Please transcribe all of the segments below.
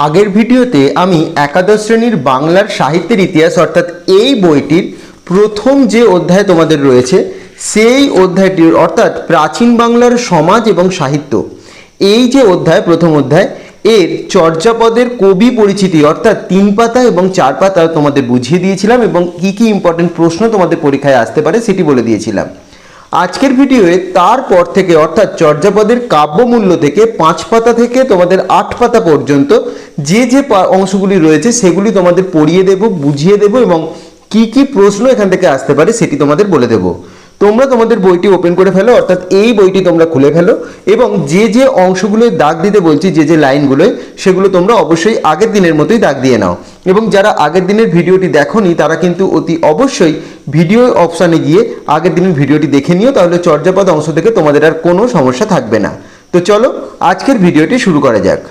আগের ভিডিওতে আমি একাদশ শ্রেণীর বাংলার সাহিত্যের ইতিহাস অর্থাৎ এই বইটির প্রথম যে অধ্যায় তোমাদের রয়েছে সেই অধ্যায়টির অর্থাৎ প্রাচীন বাংলার সমাজ এবং সাহিত্য, এই যে অধ্যায় প্রথম অধ্যায় এর চর্যাপদের কবি পরিচিতি অর্থাৎ 3 পাতা এবং 4 পাতা তোমাদের বুঝিয়ে দিয়েছিলাম এবং কি কি ইম্পর্টেন্ট প্রশ্ন তোমাদের পরীক্ষায় আসতে পারে সেটি বলে দিয়েছিলাম। আজকের ভিডিওয়ে তারপর থেকে অর্থাৎ চর্যাপদের কাব্যমূল্য থেকে 5 পাতা থেকে তোমাদের 8 পাতা পর্যন্ত যে যে অংশগুলি রয়েছে সেগুলি তোমাদের পড়িয়ে দেব, বুঝিয়ে দেব এবং কি কি প্রশ্ন এখান থেকে আসতে পারে সেটি তোমাদের বলে দেব। তোমরা তোমাদের বইটি ওপেন করে ফেলো, অর্থাৎ এই বইটি তোমরা খুলে ফেলো এবং যে যে অংশগুলোয় দাগ দিতে বলছি, যে যে লাইনগুলোয়, সেগুলো তোমরা অবশ্যই আগের দিনের মতোই দাগ দিয়ে নাও। এবং যারা আগের দিনের ভিডিওটি দেখোনি তারা কিন্তু অতি অবশ্যই ভিডিও অপশানে গিয়ে আগের দিনের ভিডিওটি দেখে নিও, তাহলে চর্যাপদ অংশ থেকে তোমাদের আর কোনো সমস্যা থাকবে না। তো চলো আজকের ভিডিওটি শুরু করা যাক।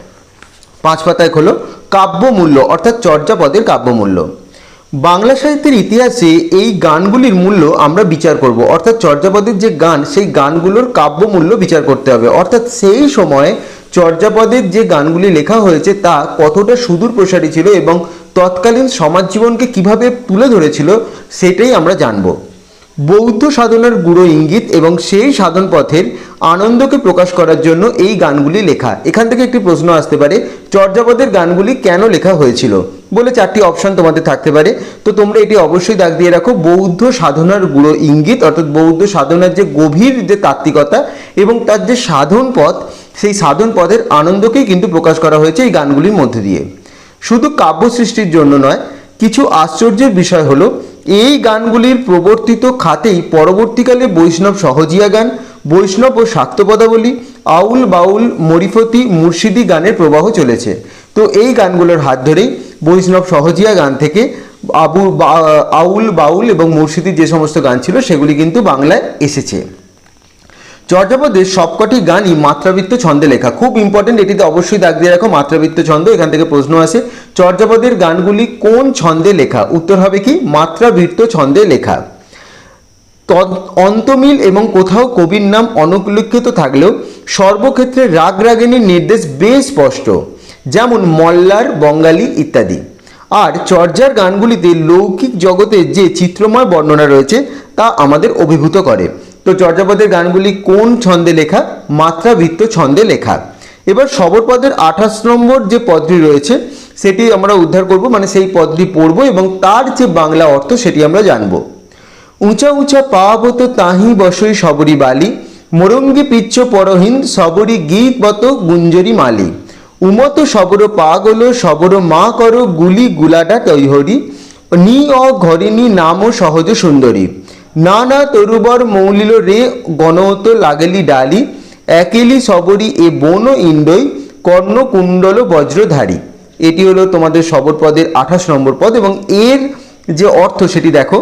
5 পাতায় খোলো কাব্যমূল্য অর্থাৎ চর্যাপদের কাব্যমূল্য। বাংলা সাহিত্যের ইতিহাসে এই গানগুলির মূল্য আমরা বিচার করব, অর্থাৎ চর্যাপদের যে গান সেই গানগুলোর কাব্যমূল্য বিচার করতে হবে, অর্থাৎ সেই সময়ে চর্যাপদের যে গানগুলি লেখা হয়েছে তা কতটা সুদূর প্রসারী ছিল এবং তৎকালীন সমাজ জীবনকে কিভাবে তুলে ধরেছিল সেটাই আমরা জানব। বৌদ্ধ সাধনার গূঢ় ইঙ্গিত এবং সেই সাধন পথের আনন্দকে প্রকাশ করার জন্য এই গানগুলি লেখা। এখান থেকে একটি প্রশ্ন আসতে পারে, চর্যাপদের গানগুলি কেন লেখা হয়েছিল বলে 4টি অপশন তোমাদের থাকতে পারে। তো তোমরা এটি অবশ্যই দাগ দিয়ে রাখো, বৌদ্ধ সাধনার গূঢ় ইঙ্গিত অর্থাৎ বৌদ্ধ সাধনার যে গভীর যে তাত্ত্বিকতা এবং তার যে সাধন পথ, সেই সাধন পথের আনন্দকেই কিন্তু প্রকাশ করা হয়েছে এই গানগুলির মধ্যে দিয়ে। শুধু কাব্য সৃষ্টির জন্য নয়, কিছু আশ্চর্যের বিষয় হলো এই গানগুলির প্রবর্তিত খাতেই পরবর্তীকালে বৈষ্ণব সহজিয়া গান, বৈষ্ণব ও শাক্ত পদাবলী, আউল বাউল মরিফতি মুর্শিদি গানের প্রবাহ চলেছে। তো এই গানগুলোর হাত ধরেই বৈষ্ণব সহজিয়া গান থেকে আউল বাউল এবং মুর্শিদি যে সমস্ত গান ছিল সেগুলি কিন্তু বাংলায় এসেছে। চর্যাপদের সবকটি গানই মাত্রাবৃত্ত ছন্দে লেখা, খুব ইম্পর্টেন্ট, এটিতে অবশ্যই দাগ দিয়ে রাখো মাত্রাবৃত্ত ছন্দ। এখান থেকে প্রশ্ন আসে, চর্যাপদের গানগুলি কোন ছন্দে লেখা? উত্তর হবে কি মাত্রাবৃত্ত ছন্দে লেখা। অন্তমিল এবং কোথাও কবির নাম অনুল্লেখিত থাকলেও সর্বক্ষেত্রে রাগ রাগিনীর নির্দেশ বেশ স্পষ্ট, যেমন মল্লার, বঙ্গালী ইত্যাদি। আর চর্যার গানগুলিতে লৌকিক জগতের যে চিত্রময় বর্ণনা রয়েছে তা আমাদের অভিভূত করে। তো চর্যাপদের গানগুলি কোন ছন্দে লেখা? মাত্রাবৃত্ত ছন্দে লেখা। এবার শবরপদের 28 নম্বর যে পদটি রয়েছে সেটি আমরা উদ্ধার করব, মানে সেই পদটি পড়ব এবং তার যে বাংলা অর্থ সেটি আমরা জানব। উঁচা উঁচা পাবত তাহি বসই সবরি বালি, মোরঙ্গি পিচ্ছ পরহীন সবরি গীত বত গুঞ্জরি মালি, উমত সবর পাগল সবর মা কর গুলি গুলাডা তৈহরি, নি অ ঘরিনী নাম সহজ সুন্দরী, না না তরুবর মৌলিল রে গণত লাগেলি ডালি, একেলি সবরি এ বন ইন্ডই কর্ণ কুণ্ডল বজ্রধারী। এটি হলো তোমাদের শবরপদের 28 নম্বর পদ এবং এর যে অর্থ সেটি দেখো।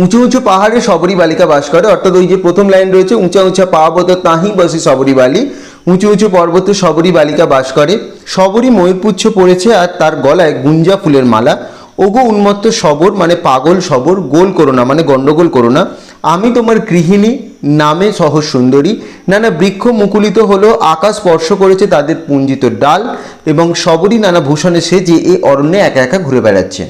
উঁচু উঁচু পাহাড়ে সবরি বালিকা বাস করে, অর্থাৎ ওই যে প্রথম লাইন রয়েছে, উঁচা উঁচা পাবত তাহি বসে সবরি বালি, উঁচু উঁচু পর্বতে সবরি বালিকা বাস করে, সবরি ময়ূরপুচ্ছ পড়েছে আর তার গলায় গুঞ্জা ফুলের মালা, ওগো উন্মত্ত সবর মানে পাগল সবর, গোল করো না মানে গণ্ডগোল করো না, আমি তোমার গৃহিণী নামে সহজ সুন্দরী, নানা বৃক্ষ মুকুলিত হলো, আকাশ স্পর্শ করেছে তাদের পুঞ্জিত ডাল, এবং সবরই নানা ভূষণে সেজে এই অরণ্যে একা একা ঘুরে বেড়াচ্ছে।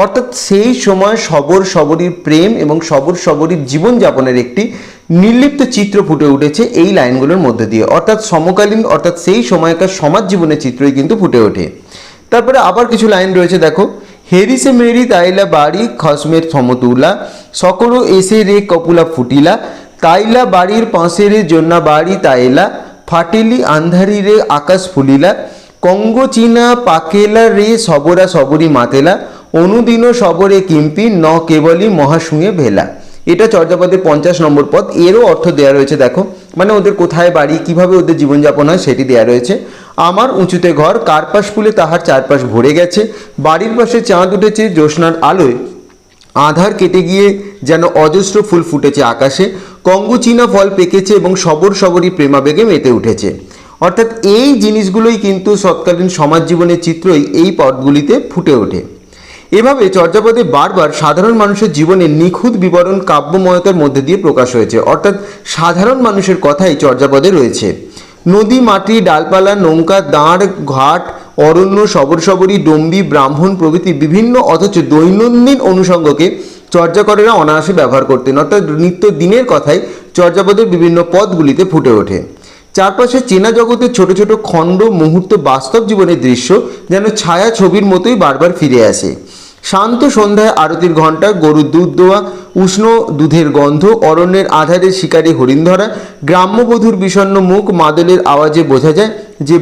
অর্থাৎ সেই সময় সবর সবরীর প্রেম এবং সবর সবরীর জীবনযাপনের একটি নির্লিপ্ত চিত্র ফুটে উঠেছে এই লাইনগুলোর মধ্যে দিয়ে, অর্থাৎ সমকালীন অর্থাৎ সেই সময়কার সমাজ জীবনের চিত্রই কিন্তু ফুটে ওঠে। তারপরে আবার কিছু লাইন রয়েছে দেখো, হেরিসে মেরি তাইলা বাড়ি খসমের সমতুলা, সকল এসে রে কপুলা ফুটিলা, তাইলা বাড়ির পাশে রে জন্না বাড়ি তাইলা, ফাটিলি আন্ধারি রে আকাশ ফুলিলা, কঙ্গ চীনা পাকেলা রে সবরা সবরি মাতেলা, অনুদিন সবরে কিম্পি ন কেবলই মহাশুঁয়ে ভেলা। এটা চর্যাপদের 50 নম্বর পদ, এরও অর্থ দেওয়া রয়েছে দেখো, মানে ওদের কোথায় বাড়ি, কিভাবে ওদের জীবনযাপন হয় সেটি দেওয়া রয়েছে। আমার উঁচুতে ঘর, কার্পাস ফুলে তাহার চারপাশ ভরে গেছে, বাড়ির পাশে চাঁদ উঠেছে জ্যোৎস্নার আলোয়, আধার কেটে গিয়ে যেন অজস্র ফুল ফুটেছে আকাশে, কঙ্গুচীনা ফল পেকেছে এবং সবর সবরই প্রেমাবেগে মেতে উঠেছে। অর্থাৎ এই জিনিসগুলোই কিন্তু তৎকালীন সমাজ জীবনের চিত্রই এই পদগুলিতে ফুটে ওঠে। এভাবে চর্যাপদে বারবার সাধারণ মানুষের জীবনের নিখুঁত বিবরণ কাব্যময়তার মধ্যে দিয়ে প্রকাশ হয়েছে, অর্থাৎ সাধারণ মানুষের কথাই চর্যাপদে রয়েছে। নদী, মাটি, ডালপালা, নৌকা, দাঁড়, ঘাট, অরণ্য, শবরী, ডম্বী, ব্রাহ্মণ প্রভৃতি বিভিন্ন অথচ দৈনন্দিন অনুষঙ্গকে চর্যাকরেরা অনায়াসে ব্যবহার করতেন। অর্থাৎ নিত্য দিনের কথাই চর্যাপদের বিভিন্ন পদগুলিতে ফুটে ওঠে। চারপাশে চেনা জগতের ছোট ছোট খণ্ড মুহূর্ত বাস্তব জীবনের দৃশ্য যেন ছায়া ছবির মতোই বারবার ফিরে আসে। শান্ত সন্ধ্যায় আরতির ঘণ্টা, গরুর দুধ দোয়া, উষ্ণ দুধের গন্ধ, অরণ্যের আধারে শিকারী হরিণ ধরা, গ্রাম্যবধূর বিষণ্ণ মুখ, মাদলের আওয়াজে বোঝা যায় যে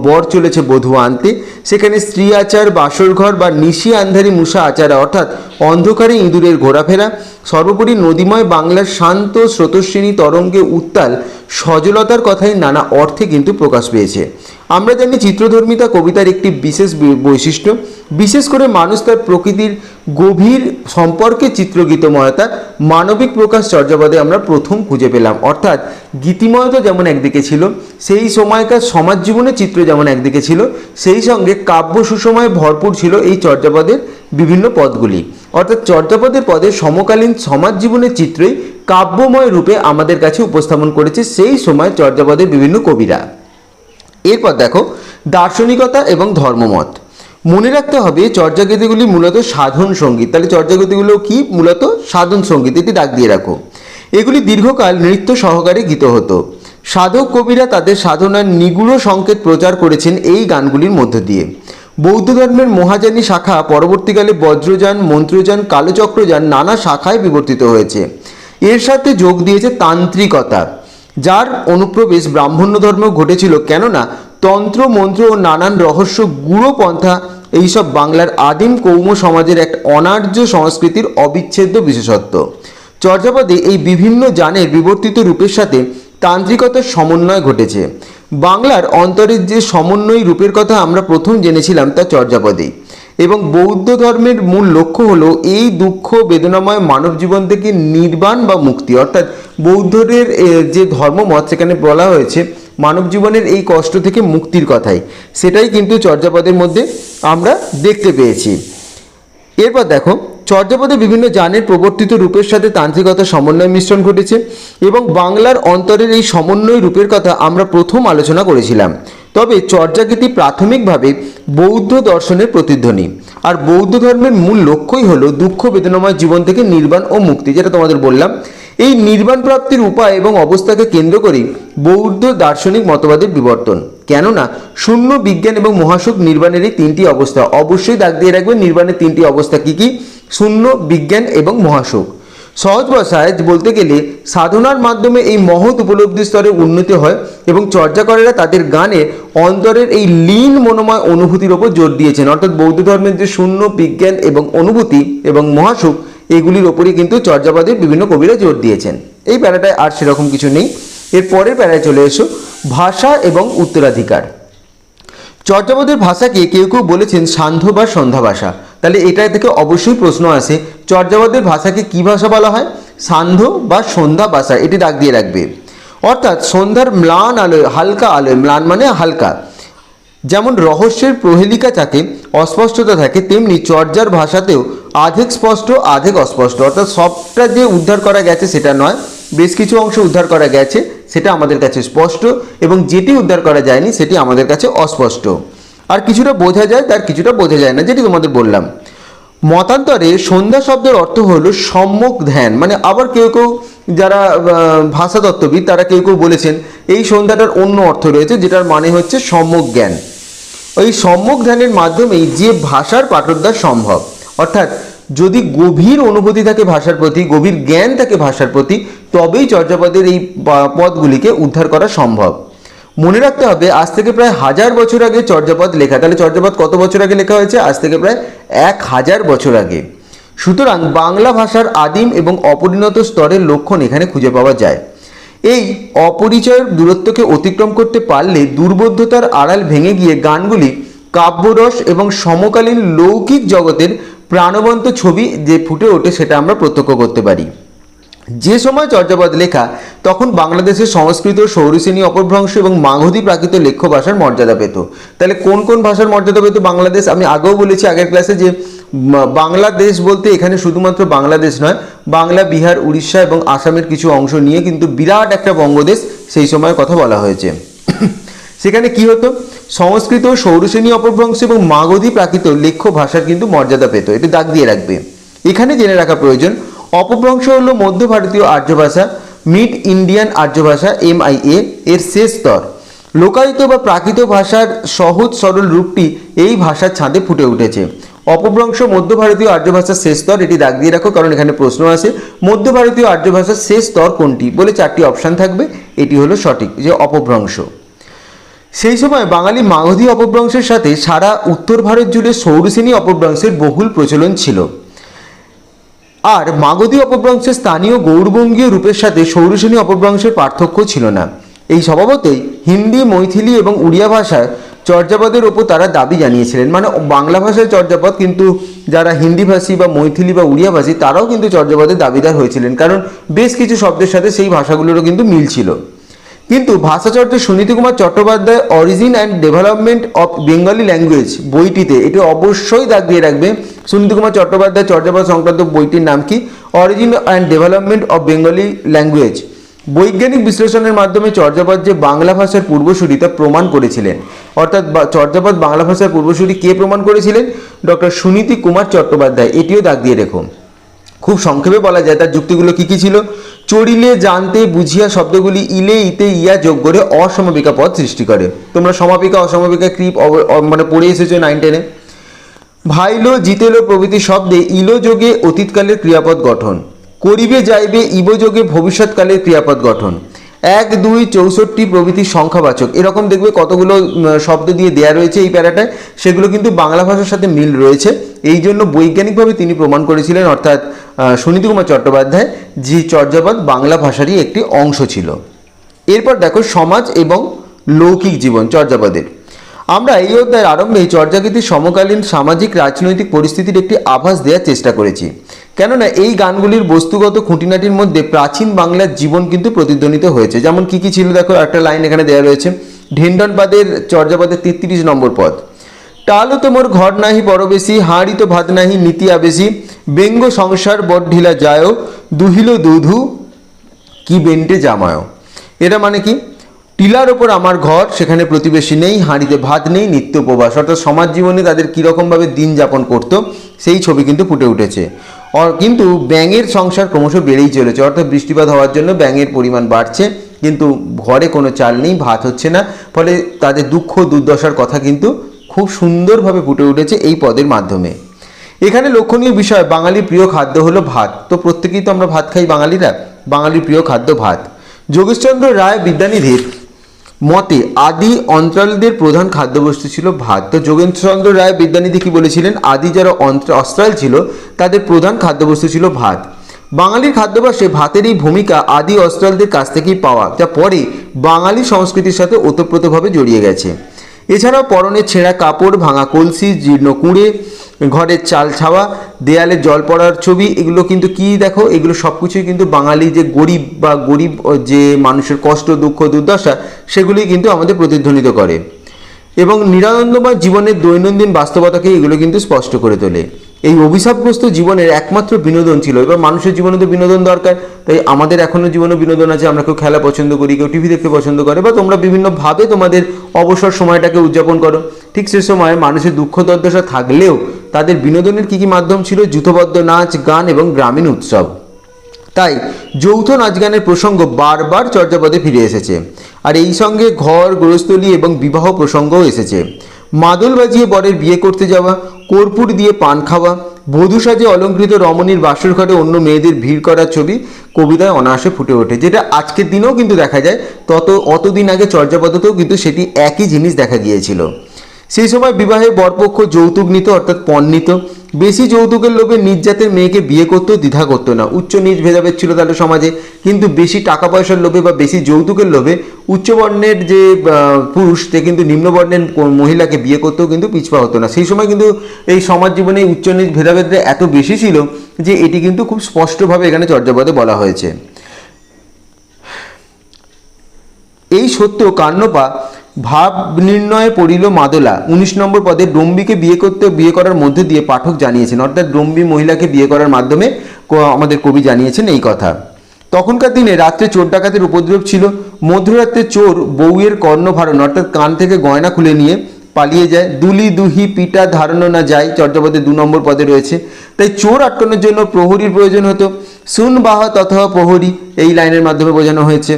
বর চলেছে বধূ আনতে। সেখানে স্ত্রী আচার, বাসরঘর বা নিশি আন্ধারি মূষা আচারা অর্থাৎ অন্ধকারে ইঁদুরের ঘোরাফেরা। সর্বোপরি নদীময় বাংলার শান্ত স্রোতস্বিনী তরঙ্গে উত্তাল সজলতার কথাই নানা অর্থে কিন্তু প্রকাশ পেয়েছে। আমরা জানি চিত্রধর্মিতা কবিতার একটি বিশেষ বৈশিষ্ট্য। বিশেষ করে মানুষ তার প্রকৃতির গভীর সম্পর্কে চিত্রগীতময়তা মানবিক প্রকাশ চর্যাপদে আমরা প্রথম খুঁজে পেলাম। অর্থাৎ গীতিময়তা যেমন একদিকে ছিল, সেই সময়কার সমাজ জীবনের চিত্র যেমন একদিকে ছিল, সেই সঙ্গে কাব্য সুষমায় ভরপুর ছিল এই চর্যাপদের বিভিন্ন পদগুলি। অর্থাৎ চর্যাপদের পদে সমকালীন সমাজ জীবনের চিত্রই কাব্যময় রূপে আমাদের কাছে উপস্থাপন করেছে সেই সময় চর্যাপদের বিভিন্ন কবিরা। এরপর দেখো দার্শনিকতা এবং ধর্মমত। মনে রাখতে হবে চর্যাগীতিগুলি মূলত সাধন সঙ্গীত। তাহলে চর্যাগীতিগুলো কি? মূলত সাধন সঙ্গীত, এটি দাগ দিয়ে রাখো। এগুলি দীর্ঘকাল নৃত্য সহকারে গীত হতো। সাধক কবিরা তাদের সাধনার নিগূঢ় সংকেত প্রচার করেছেন এই গানগুলির মধ্য দিয়ে। বৌদ্ধ ধর্মের মহাযানী শাখা পরবর্তীকালে বজ্রযান, মন্ত্রযান, কালচক্রযান নানা শাখায় বিবর্তিত হয়েছে। এর সাথে যোগ দিয়েছে তান্ত্রিকতা, যার অনুপ্রবেশ ব্রাহ্মণ্য ধর্মেও ঘটেছিল। কেননা তন্ত্র, মন্ত্র ও নানান রহস্য গূঢ় পন্থা এইসব বাংলার আদিম কৌম সমাজের এক অনার্য সংস্কৃতির অবিচ্ছেদ্য বিশেষত্ব। চর্যাপদে এই বিভিন্ন যানের বিবর্তিত রূপের সাথে তান্ত্রিকতার সমন্বয় ঘটেছে। বাংলার অন্তরের যে সমন্বয় রূপের কথা আমরা প্রথম জেনেছিলাম তা চর্যাপদেই। এবং বৌদ্ধ ধর্মের মূল লক্ষ্য হলো এই দুঃখ বেদনাময় মানব জীবন থেকে নির্বাণ বা মুক্তি। অর্থাৎ বৌদ্ধদের যে ধর্মমত, সেখানে বলা হয়েছে মানব জীবনের এই কষ্ট থেকে মুক্তির কথাই, সেটাই কিন্তু চর্যাপদের মধ্যে আমরা দেখতে পেয়েছি। এরপর দেখো চর্যাপদে বিভিন্ন যানের প্রবর্তিত রূপের সাথে তান্ত্রিকতার সমন্বয় মিশ্রণ ঘটেছে এবং বাংলার অন্তরের এই সমন্বয় রূপের কথা আমরা প্রথম আলোচনা করেছিলাম। তবে চর্যাগীতি প্রাথমিকভাবে বৌদ্ধ দর্শনের প্রতিধ্বনি, আর বৌদ্ধ ধর্মের মূল লক্ষ্যই হলো দুঃখ বেদনাময় জীবন থেকে নির্বাণ ও মুক্তি, যেটা তোমাদের বললাম। এই নির্বাণ প্রাপ্তির উপায় এবং অবস্থাকে কেন্দ্র করেই বৌদ্ধ দার্শনিক মতবাদের বিবর্তন। কেননা শূন্য, বিজ্ঞান এবং মহাসুখ নির্বাণের এই তিনটি অবস্থা। অবশ্যই দাগ দিয়ে রাখবেন নির্বাণের তিনটি অবস্থা কি কি? শূন্য, বিজ্ঞান এবং মহাসুখ। সহজ ভাষায় বলতে গেলে সাধনার মাধ্যমে এই মহৎ উপলব্ধি স্তরে উন্নতি হয় এবং চর্যাকারেরা তাদের গানে অন্তরের এই লীন মনোময় অনুভূতির ওপর জোর দিয়েছেন। অর্থাৎ বৌদ্ধ ধর্মের যে শূন্য, বিজ্ঞান এবং অনুভূতি এবং মহাসুখ, এগুলির ওপরই কিন্তু চর্যাপদের বিভিন্ন কবিরা জোর দিয়েছেন। এই প্যারাটায় আর সেরকম কিছু নেই। এর পরের প্যারায় চলে এসো ভাষা এবং উত্তরাধিকার। চর্যাপদের ভাষাকে কেউ কেউ বলেছেন সান্ধ্য বা সন্ধ্যা ভাষা। তাহলে এটা থেকে অবশ্যই প্রশ্ন আসে, চর্যাপদের ভাষাকে কি ভাষা বলা হয়? সান্ধ্য বা সন্ধ্যা ভাষা, এটি দাগ দিয়ে রাখবে। অর্থাৎ সন্ধ্যার ম্লান আলোয়, হালকা আলোয়, ম্লান মানে হালকা, যেমন রহস্যের প্রহেলিকা থাকে, অস্পষ্টতা থাকে, তেমনি চর্যার ভাষাতেও আধেক স্পষ্ট আধেক অস্পষ্ট। অর্থাৎ সবটা যে উদ্ধার করা গেছে সেটা নয়, বেশ কিছু অংশ উদ্ধার করা গেছে, সেটা আমাদের কাছে স্পষ্ট, এবং যেটি উদ্ধার করা যায়নি সেটি আমাদের কাছে অস্পষ্ট। আর কিছুটা বোঝা যায়, তার কিছুটা বোঝা যায় না, যেটি তোমাদের বললাম। মতান্তরে সন্ধ্যা শব্দের অর্থ হলো সম্যক ধ্যান। মানে আবার কেউ কেউ যারা ভাষাতত্ত্ববিদ তারা কেউ কেউ বলেছেন এই সন্ধ্যাটার অন্য অর্থ রয়েছে, যেটার মানে হচ্ছে সম্যক জ্ঞান। ওই সম্যক ধ্যানের মাধ্যমেই যে ভাষার পাঠোদ্ধার সম্ভব। অর্থাৎ যদি গভীর অনুভূতি থাকে ভাষার প্রতি, গভীর জ্ঞান থাকে ভাষার প্রতি, তবেই চর্যাপদের এই পদগুলিকে উদ্ধার করা সম্ভব। মনে রাখতে হবে আজ থেকে প্রায় 1000 বছর আগে চর্যাপদ লেখা। তাহলে চর্যাপদ কত বছর আগে লেখা হয়েছে? আজ থেকে প্রায় 1000 বছর আগে। সুতরাং বাংলা ভাষার আদিম এবং অপরিণত স্তরের লক্ষণ এখানে খুঁজে পাওয়া যায়। এই অপরিচয়ের দূরত্বকে অতিক্রম করতে পারলে দুর্বোধ্যতার আড়াল ভেঙে গিয়ে গানগুলি কাব্যরস এবং সমকালীন লৌকিক জগতের প্রাণবন্ত ছবি যে ফুটে ওঠে সেটা আমরা প্রত্যক্ষ করতে পারি। যে সময় চর্যাপদ লেখা তখন বাংলাদেশের সংস্কৃত, সৌরসেনী অপভ্রংশ এবং মাগধী প্রাকৃত লেখ্য ভাষার মর্যাদা পেত। তাহলে কোন কোন ভাষার মর্যাদা পেত বাংলাদেশ? আমি আগেও বলেছি আগের ক্লাসে যে বাংলাদেশ বলতে এখানে শুধুমাত্র বাংলাদেশ নয়, বাংলা, বিহার, উড়িষ্যা এবং আসামের কিছু অংশ নিয়ে কিন্তু বিরাট একটা বঙ্গদেশ সেই সময়ের কথা বলা হয়েছে। সেখানে কি হতো, সংস্কৃত, সৌরসেনী অপভ্রংশ এবং মাগধী প্রাকৃত লেখ্য ভাষার কিন্তু মর্যাদা পেত। এটা দাগ দিয়ে রাখবে। এখানে জেনে রাখা প্রয়োজন, অপভ্রংশ হলো মধ্য ভারতীয় আর্য ভাষা, মিড ইন্ডিয়ান আর্য ভাষা MIA এর শেষ স্তর। লোকায়িত বা প্রাকৃত ভাষার সহজ সরল রূপটি এই ভাষার ছাদে ফুটে উঠেছে। অপভ্রংশ মধ্য ভারতীয় আর্য ভাষার শেষ স্তর, এটি দাগ দিয়ে রাখো কারণ এখানে প্রশ্ন আসে। মধ্য ভারতীয় আর্য ভাষার শেষ স্তর কোনটি বলে 4টি অপশান থাকবে, এটি হলো সঠিক, যে অপভ্রংশ। সেই সময় বাঙালি মাগধী অপভ্রংশের সাথে সারা উত্তর ভারত জুড়ে সৌরসেনী অপভ্রংশের বহুল প্রচলন ছিল। আর মাগধী অপভ্রংশের স্থানীয় গৌড়বঙ্গীয় রূপের সাথে সৌরসেনী অপভ্রংশের পার্থক্য ছিল না। এই স্বভাবতই হিন্দি, মৈথিলি এবং উড়িয়া ভাষায় চর্যাপদের ওপর তারা দাবি জানিয়েছিলেন। মানে বাংলা ভাষায় চর্যাপদ, কিন্তু যারা হিন্দিভাষী বা মৈথিলি বা উড়িয়াভাষী তারাও কিন্তু চর্যাপদের দাবিদার হয়েছিলেন, কারণ বেশ কিছু শব্দের সাথে সেই ভাষাগুলোরও কিন্তু মিল ছিল। কিন্তু ভাষাচর্য Suniti Kumar Chattopadhyay origin and development of Bengali language বইটিতে, এটি অবশ্যই দাগ দিয়ে রাখবে, সুনীতি কুমার চট্টোপাধ্যায় চর্যাপদ সংক্রান্ত বইটির নাম কি, origin and development of Bengali language. বৈজ্ঞানিক বিশ্লেষণের মাধ্যমে চর্যাপদ যে বাংলা ভাষার পূর্বসূরি তা প্রমাণ করেছিলেন। অর্থাৎ চর্যাপদ বাংলা ভাষার পূর্বসূরি কে প্রমাণ করেছিলেন? ডক্টর সুনীতি কুমার চট্টোপাধ্যায়। এটিও দাগ দিয়ে রেখো। খুব সংক্ষেপে বলা যায় তার যুক্তিগুলো কি কি ছিল। চড়িলে জানতে বুঝিয়া শব্দগুলি ইলে ইতে ইয়া যোগ করে অসমাপিকা পদ সৃষ্টি করে। তোমরা সমাপিকা অসমাপিকা ক্রিপ মানে পড়ে এসেছো 9-10-এ। ভাইলো জিতেলো প্রভৃতি শব্দে ইলো যোগে অতীতকালের ক্রিয়াপদ গঠন, করিবে যাইবে ইব যোগে ভবিষ্যৎকালের ক্রিয়াপদ গঠন, 1, 2, 64 প্রভৃতি সংখ্যাবাচক, এরকম দেখবে কতগুলো শব্দ দিয়ে দেয়া রয়েছে এই প্যারাটায়, সেগুলো কিন্তু বাংলা ভাষার সাথে মিল রয়েছে। এই জন্য বৈজ্ঞানিকভাবে তিনি প্রমাণ করেছিলেন, অর্থাৎ সুনীতি কুমার চট্টোপাধ্যায়, যে চর্যাপদ বাংলা ভাষারই একটি অংশ ছিল। এরপর দেখো সমাজ এবং লৌকিক জীবন চর্যাপদের। আমরা এই অধ্যায়ের আরম্ভে চর্যাগীতির সমকালীন সামাজিক রাজনৈতিক পরিস্থিতির একটি আভাস দেওয়ার চেষ্টা করেছি, কেননা এই গানগুলির বস্তুগত খুঁটিনাটির মধ্যে প্রাচীন বাংলার জীবন কিন্তু প্রতিধ্বনিত হয়েছে। যেমন কি কি ছিল দেখো, একটা লাইন এখানে দেওয়া রয়েছে, ঢেন্ডনপাদের চর্যাপদের 33 নম্বর পদ। টালো তোমর ঘর নাহি বড় বেশি, হাঁড়ি তো ভাত নাহি নীতি আবেশি, ব্যঙ্গ সংসার বড ঢিলা যায়, দুহিল দুধু কি বেন্টে জামায়। এটা মানে কি, টিলার ওপর আমার ঘর, সেখানে প্রতিবেশী নেই, হাঁড়িতে ভাত নেই, নিত্য উপবাস। অর্থাৎ সমাজ জীবনে তাদের কীরকমভাবে দিন যাপন করতো সেই ছবি কিন্তু ফুটে উঠেছে। কিন্তু ব্যাঙের সংসার ক্রমশ বেড়েই চলেছে, অর্থাৎ বৃষ্টিপাত হওয়ার জন্য ব্যাঙের পরিমাণ বাড়ছে, কিন্তু ঘরে কোনো চাল নেই, ভাত হচ্ছে না, ফলে তাদের দুঃখ দুর্দশার কথা কিন্তু খুব সুন্দরভাবে ফুটে উঠেছে এই পদের মাধ্যমে। এখানে লক্ষণীয় বিষয়, বাঙালির প্রিয় খাদ্য হলো ভাত। তো প্রত্যেকেই তো আমরা ভাত খাই বাঙালিরা, বাঙালির প্রিয় খাদ্য ভাত। যোগেশচন্দ্র রায় বিদ্যানিধির মতে আদি অন্ত্রালদের প্রধান খাদ্যবস্তু ছিল ভাত। তো যোগেশচন্দ্র রায় বিদ্যানিধি কি বলেছিলেন? আদি যারা অস্ত্রাল ছিল তাদের প্রধান খাদ্যবস্তু ছিল ভাত। বাঙালির খাদ্যাভ্যাসে ভাতের এই ভূমিকা আদি অস্ত্রালদের কাছ থেকেই পাওয়া, যা পরে বাঙালি সংস্কৃতির সাথে ওতপ্রোতভাবে জড়িয়ে গেছে। এছাড়াও পরনে ছেঁড়া কাপড়, ভাঙা কলসি, জীর্ণ কুঁড়ে, ঘরের চাল ছাওয়া, দেয়ালে জল পড়ার ছবি, এগুলো কিন্তু কি দেখো, এগুলো সব কিছুই কিন্তু বাঙালি যে গরিব যে মানুষের কষ্ট দুঃখ দুর্দশা সেগুলি কিন্তু আমাদের প্রতিধ্বনিত করে এবং নিরানন্দময় জীবনের দৈনন্দিন বাস্তবতাকে এগুলো কিন্তু স্পষ্ট করে তোলে। এই অভিশাপগ্রস্ত জীবনের একমাত্র বিনোদন ছিল, এবার মানুষের জীবনে তো বিনোদন দরকার, তাই আমাদের এখনও জীবনে বিনোদন আছে। আমরা কেউ খেলা পছন্দ করি, কেউ টিভি দেখতে পছন্দ করে, বা তোমরা বিভিন্নভাবে তোমাদের অবসর সময়টাকে উদযাপন করো। ঠিক সে সময় মানুষের দুঃখ দুর্দশা থাকলেও তাদের বিনোদনের কী কী মাধ্যম ছিল? যূথবদ্ধ নাচ, গান এবং গ্রামীণ উৎসব। তাই যৌথ নাচ গানের প্রসঙ্গ বারবার চর্যাপদে ফিরে এসেছে। আর এই সঙ্গে ঘর গৃহস্থলী এবং বিবাহ প্রসঙ্গও এসেছে। মাদল বাজিয়ে বরের বিয়ে করতে যাওয়া, কর্পূর দিয়ে পান খাওয়া, বধূ সাজে অলঙ্কৃত রমণীর বাসর ঘরে অন্য মেয়েদের ভিড় করার ছবি কবিতায় অনায়াসে ফুটে ওঠে, যেটা আজকের দিনেও কিন্তু দেখা যায়। অতদিন আগে চর্যাপদেতেও কিন্তু সেটি একই জিনিস দেখা গিয়েছিল। সেই সময় বিবাহে বরপক্ষ যৌতুক নিত, অর্থাৎ পণ নিত। বেশি যৌতুকের লোভে নিজ জাতের মেয়েকে বিয়ে করতেও দ্বিধা করতো না। উচ্চ নিচ ভেদাভেদ ছিল তাহলে সমাজে, কিন্তু বেশি টাকা পয়সার লোভে বা বেশি যৌতুকের লোভে উচ্চবর্ণের যে পুরুষ সে কিন্তু নিম্নবর্ণের মহিলাকে বিয়ে করতেও কিন্তু পিছপা হতো না। সেই সময় কিন্তু এই সমাজ জীবনে উচ্চ নিচ ভেদাভেদটা এত বেশি ছিল যে এটি কিন্তু খুব স্পষ্টভাবে এখানে চর্যাপদে বলা হয়েছে। এই সত্য কান্নপা ভাব নির্ণয়ে পড়িল মাদলা 19 নম্বর পদে ডম্বিকে বিয়ে করার মধ্যে দিয়ে পাঠক জানিয়েছেন, অর্থাৎ ডম্বি মহিলাকে বিয়ে করার মাধ্যমে আমাদের কবি জানিয়েছেন এই কথা। তখনকার দিনে রাত্রে চোর ডাকাতের উপদ্রব ছিল। মধ্যরাত্রে চোর বউয়ের কর্ণভারণ অর্থাৎ কান থেকে গয়না খুলে নিয়ে পালিয়ে যায়। দুলি দুহি পিটা ধারণও না যায় চর্যাপদে 2 নম্বর পদে রয়েছে। তাই চোর আটকানোর জন্য প্রহরীর প্রয়োজন হতো। সুন বাহা তথা প্রহরী এই লাইনের মাধ্যমে বোঝানো হয়েছে।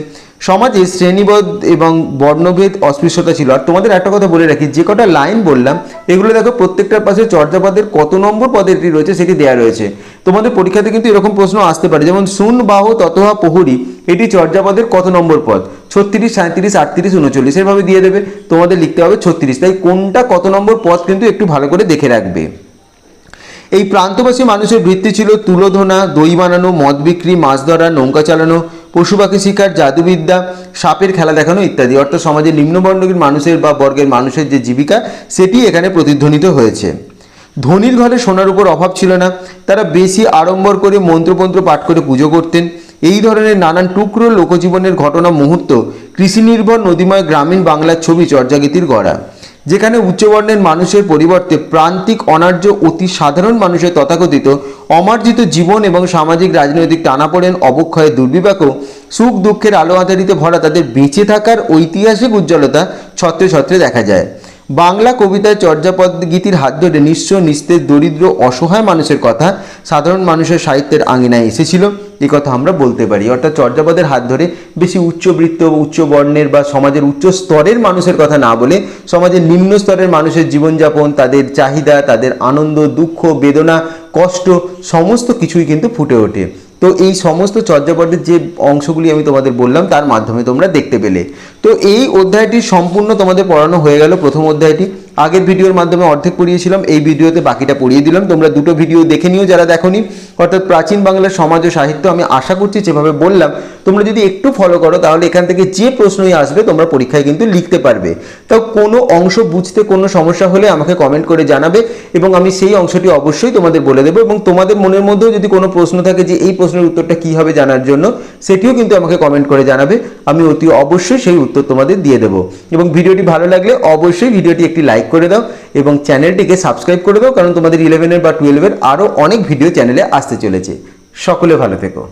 সমাজে শ্রেণীবোধ এবং বর্ণভেদ অস্পৃশ্যতা ছিল। আর তোমাদের একটা কথা বলে রাখি, যে কটা লাইন বললাম এগুলো দেখো প্রত্যেকটার পাশে চর্যাপদের কত নম্বর পদেরটি রয়েছে সেটি দেওয়া রয়েছে। তোমাদের পরীক্ষাতে কিন্তু এরকম প্রশ্ন আসতে পারে, যেমন সুন বাহ তথা প্রহরী এটি চর্যাপদের কত নম্বর পদ, 36, 37, 38, 39 এভাবে দিয়ে দেবে। তোমাদের লিখতে হবে 36। তাই কোনটা কত নম্বর পদ কিন্তু একটু ভালো করে দেখে রাখবে। এই প্রান্তবাসী মানুষের বৃত্তি ছিল তুলোধনা, দই বানানো, মদ বিক্রি, মাছ ধরা, নৌকা চালানো, পশু পাখি শিকার, জাদুবিদ্যা, সাপের খেলা দেখানো ইত্যাদি। অর্থাৎ সমাজের নিম্নবর্ণের মানুষের বা বর্গের মানুষের যে জীবিকা সেটি এখানে প্রতিধ্বনিত হয়েছে। ধনীর ঘরে সোনার উপর অভাব ছিল না। তারা বেশি আড়ম্বর করে মন্ত্রপন্ত্র পাঠ করে পুজো করতেন। এই ধরনের নানান টুকরো লোকজীবনের ঘটনা মুহূর্ত কৃষি নির্ভর নদীময় গ্রামীণ বাংলার ছবি চর্যাগীতির গড়া, যেখানে উচ্চবর্ণের মানুষের পরিবর্তে প্রান্তিক অনার্য অতি সাধারণ মানুষের তথাকথিত অমার্জিত জীবন এবং সামাজিক রাজনৈতিক টানাপোড়েন, অবক্ষয়ের দুর্বিপাকও সুখ দুঃখের আলো আঁধারিতে ভরা তাদের বেঁচে থাকার ঐতিহাসিক উজ্জ্বলতা ছত্রে ছত্রে দেখা যায়। বাংলা কবিতায় চর্যাপদ গীতির হাত ধরে নিঃস্ব নিস্তেজ দরিদ্র অসহায় মানুষের কথা সাধারণ মানুষের সাহিত্যের আঙিনায় এসেছিল, এই কথা আমরা বলতে পারি। অর্থাৎ চর্যাপদের হাত ধরে বেশি উচ্চবৃত্ত, উচ্চ বর্ণের বা সমাজের উচ্চ স্তরের মানুষের কথা না বলে সমাজের নিম্ন স্তরের মানুষের জীবনযাপন, তাদের চাহিদা, তাদের আনন্দ, দুঃখ, বেদনা, কষ্ট সমস্ত কিছুই কিন্তু ফুটে ওঠে। তো এই সমস্ত চর্যাপদের যে অংশগুলি আমি তোমাদের বললাম তার মাধ্যমে তোমরা দেখতে পেলে। তো এই অধ্যায়টি সম্পূর্ণ তোমাদের পড়ানো হয়ে গেল। প্রথম অধ্যায়টি আগের ভিডিওর মাধ্যমে অর্ধেক পড়িয়েছিলাম, এই ভিডিওতে বাকিটা পড়িয়ে দিলাম। তোমরা দুটো ভিডিও দেখে নিও যারা দেখোনি। অর্থাৎ প্রাচীন বাংলার সমাজ ও সাহিত্য আমি আশা করছি যেভাবে বললাম তোমরা যদি একটু ফলো করো তাহলে এখান থেকে যে প্রশ্নই আসবে তোমরা পরীক্ষায় কিন্তু লিখতে পারবে। তাও কোনো অংশ বুঝতে কোনো সমস্যা হলে আমাকে কমেন্ট করে জানাবে এবং আমি সেই অংশটি অবশ্যই তোমাদের বলে দেবো। এবং তোমাদের মনের মধ্যেও যদি কোনো প্রশ্ন থাকে যে এই প্রশ্নের উত্তরটা কী হবে জানার জন্য, সেটিও কিন্তু আমাকে কমেন্ট করে জানাবে। আমি অতি অবশ্যই সেই উত্তর তোমাদের দিয়ে দেবো। এবং ভিডিওটি ভালো লাগলে অবশ্যই ভিডিওটি একটি লাইক করে দাও এবং চ্যানেলটিকে সাবস্ক্রাইব করে দাও, কারণ তোমাদের 11 বা 12 আরও অনেক ভিডিও চ্যানেলে আসতে চলেছে। সকলে ভালো থেকো।